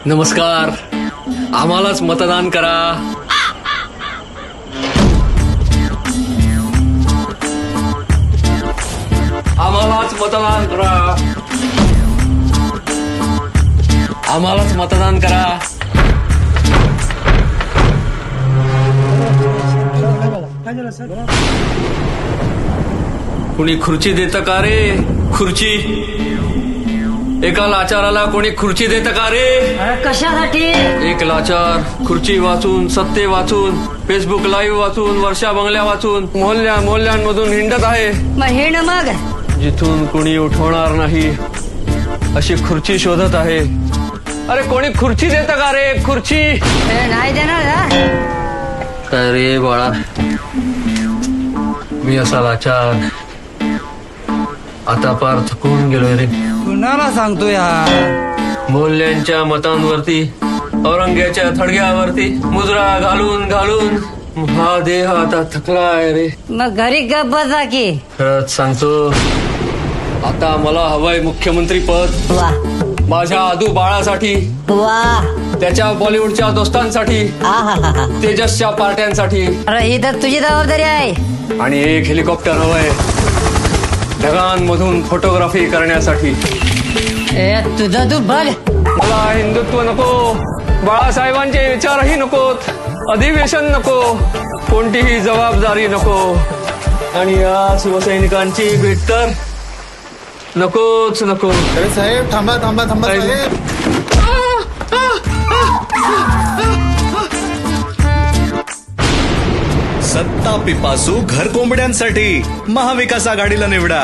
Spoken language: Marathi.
नमस्कार. आम्हालाच मतदान करा. आम्हालाच मतदान करा. आम्हालाच मतदान करा. कुणी खुर्ची देतं का रे? खुर्ची. एका लाचाराला कोणी खुर्ची देतं का रे? कशासाठी? एक लाचार खुर्ची वाचून, सत्ते वाचून, फेसबुक लाईव्ह वाचून, वर्षा बंगल्या वाचून, मोहल्ल्यांमधून हिंडत आहे. मग हे ना मग जिथून कोणी उठवणार नाही अशी खुर्ची शोधत आहे. अरे कोणी खुर्ची देतं का रे? खुर्ची नाही देणार ना. काय रे बाळा, मी असा लाचार आता पार थकून गेलोय रे. कुणाला सांगतो यार? मोल्यांच्या मतांवरती, औरंग्याच्या थडग्यावरती मुजरा घालून घालून हा देह आता थकलाय रे. मग घरी गप बसा की. खरंच सांगतो, आता मला हवंय मुख्यमंत्री पद. वा माझ्या आदू बाळासाठी, वा. त्याच्या बॉलिवूडच्या दोस्तांसाठी, आहाहाहा. तेजसच्या पार्ट्यांसाठी. अरे ही तर तुझी जबाबदारी आहे. आणि एक हेलिकॉप्टर हवंय ढगांमधून फोटोग्राफी करण्यासाठी. तुझं तू बघ. मला हिंदुत्व नको, बाळासाहेबांचे विचारही नकोत, अधिवेशन नको, कोणतीही जबाबदारी नको, आणि या शिवसैनिकांची भेट तर नकोच नको. अरे साहेब थांबा थांबा थांबा साहेब. सत्ता पिपासू घर कोंबड्यांसाठी महाविकास आघाडीला निवडा.